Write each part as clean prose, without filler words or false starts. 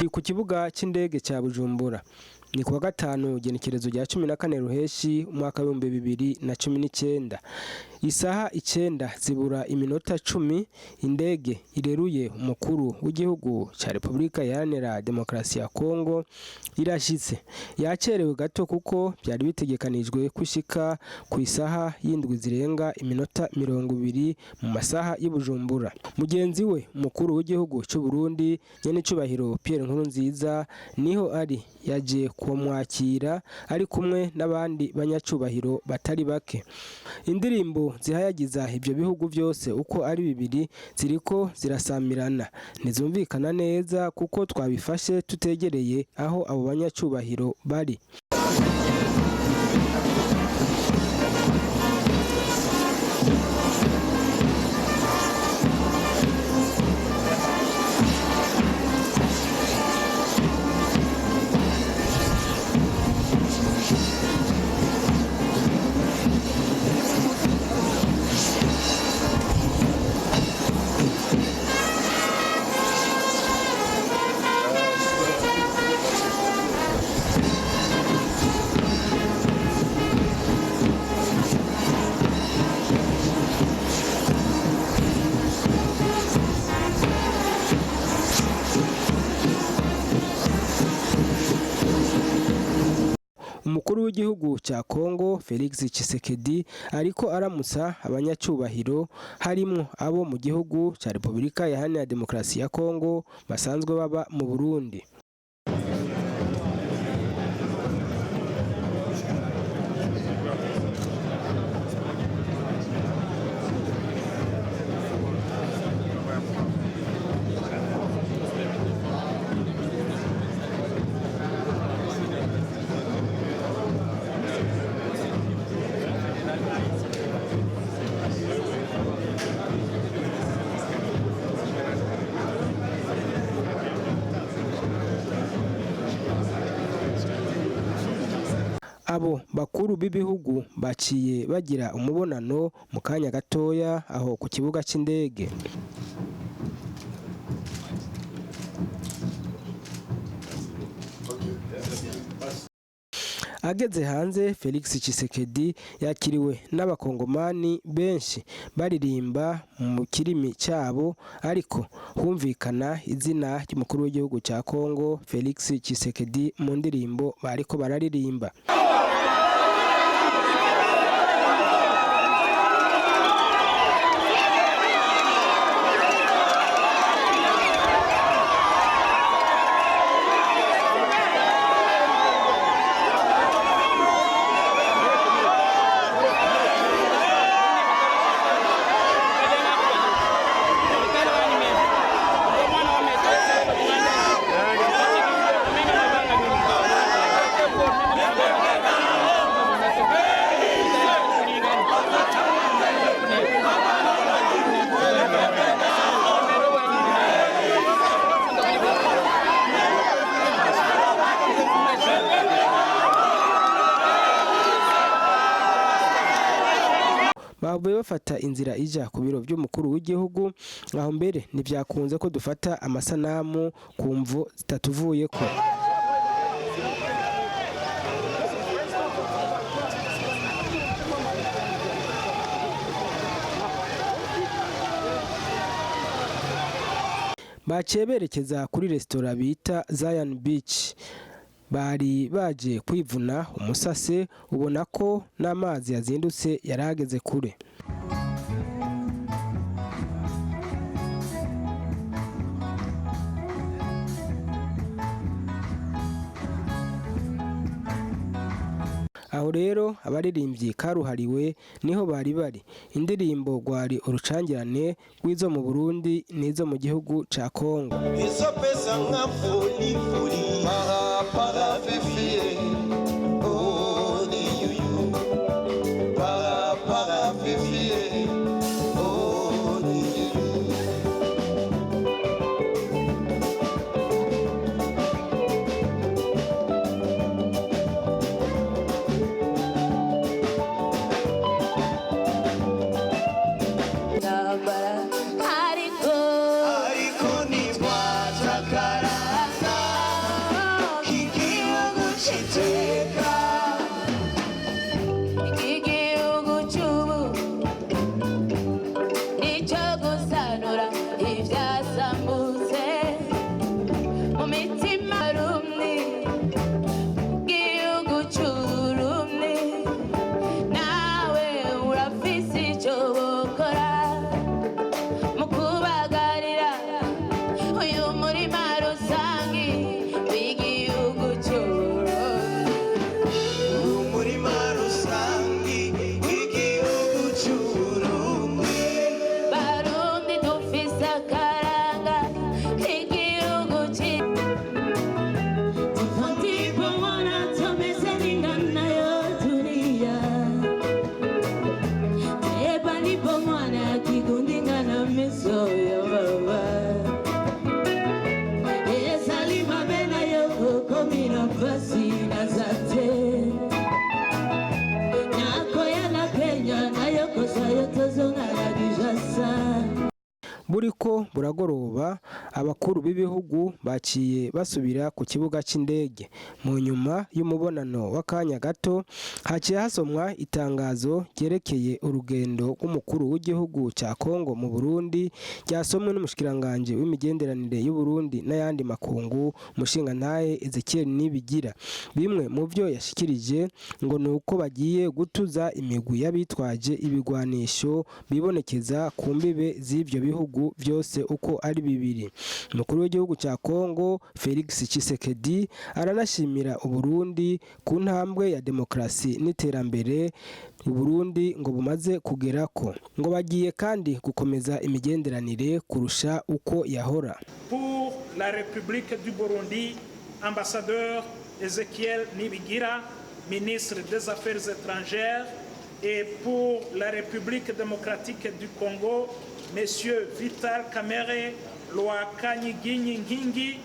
turi ku kibuga c'indege ca Bujumbura. Ni kuwa gatanu genekerezo rya 14 ruheshi umwaka wa 2019. Isaha 9 zibura iminota 10 indege ireruye umukuru w'igihugu ca Republika Iharanira Demokarasi ya Kongo irashitse. Yacerewe gato kuko byari bitegekanijwe kushika ku isaha y'indwi zirenga iminota 20 mu masaha y'Ibujumbura. Mugenzi we umukuru w'igihugu cy'u Burundi nyene cubahiro Pierre Nkurunziza niho ari yaje kumwakira ari kumwe n'abandi banyacubahiro batari bake. Indirimbo zihayagiza ibyo bihugu byose uko ari bibiri ziriko zirasamirana, ntizumvikana neza kuko twabifashe tutegereye aho abo banyacubahiro bari. Umukuru w'igihugu ca Kongo Felix Tshisekedi ariko aramutsa abanyacubahiro harimwo abo mu gihugu ca Republika Iharanira Demokarasi ya Kongo basanzwe baba mu Burundi. Abo bakuru b'ibihugu baciye bagira umubonano mu kanya gatoya aho ku kibuga c'indege. Ageze hanze Felix Tshisekedi yakiriwe n'abakongomani benshi baririmba mu kirimi cyabo, ariko humvikana izina ry'umukuru w'igihugu cya Kongo Felix Tshisekedi mu ndirimbo bariko bararirimba. Bavuye bafata inzira ija ku biro by'umukuru w'igihugu, aho mbere ntibyakunze ko dufata amasanamu ku mvo zitatuvuyeko. Baciye berekeza kuri resitora bita Zion Beach. Bari baje kwivuna umusase, ubona ko n'amazi yazindutse yarageze kure. Aho rero abaririmbyi karuhariwe niho bari. Indirimbo gwari urucangirane rw'izo mu Burundi n'izo mu gihugu ca Kongo. Izo pesa nka foli para fifi oh ni yuyu para fifi oh ni yuyu. Ariko ni twatakara iteka igihugu cy'ubu nicyo gusanura ibyasambutse mu mitima rumwe igihugu cy'urumwe nawe urafise icyo bukora mu kubagarira uyu murima rusange w'igihugu cy'urundi umurima rusange w'igihugu cy'Uburundi barundi dufise akaranga k'igihugu tipomona tumeze n'ingana yo turiya eba nipomona kigundi ingana miso yo baba esalima bena yo komina fasi na zate nako yana Kenya nayo kosa yo tozongaragijasa buriko buragoroba abakuru b'ibihugu baciye basubira ku kibuga c'indege mu nyuma y'umubonano w'akanya gato haciye hasomwa itangazo ryerekeye urugendo rw'umukuru w'igihugu ca Kongo mu Burundi ryasomwe n'umushikiranganje w'imigenderanire y'u Burundi n'ayandi makungu mushingantahe Ezekiel Nibigira. Bimwe mu vyo yashikirije ngo nuko bagiye gutuza imigwi y'abitwaje ibigwanisho bibonekeza ku mbibe z'ivyo bihugu vyose uko ari bibiri. Umukuru w'igihugu ca Kongo Felix Tshisekedi aranashimira Uburundi ku ntambwe ya demokrasi n'iterambere Uburundi ngo bumaze kugerako, ngo bagiye kandi gukomeza imigenderanire kurusha uko yahora. Pour la République du Burundi, ambassadeur Ezekiel Nibigira, ministre des Affaires étrangères, et pour la République démocratique du Congo, Monsieur Vital Kamerhe Lwakanyigi,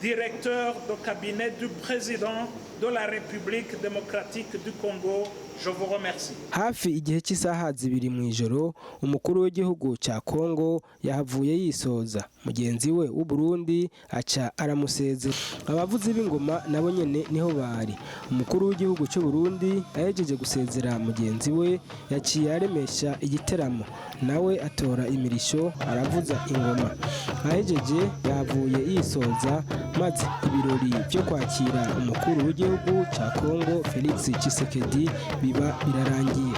directeur du cabinet du président de la République démocratique du Congo. Je vous remercie. Hafi igihe cy'isaha zibiri mu ijoro umukuru w'igihugu cya Kongo yahavuye yisoza, mugenzi we w'u Burundi aca aramusezera. Abavuzi b'ingoma nabo nyene niho bari. Umukuru w'igihugu cy'u Burundi ahejeje gusezera mugenzi we yaciye aremesha igiteramo, nawe atora imirisho aravuza ingoma. Ahejeje yavuye yisoza maze ibirori byo kwakira umukuru w'igihugu cya Kongo Felix Tshisekedi biba birarangiye.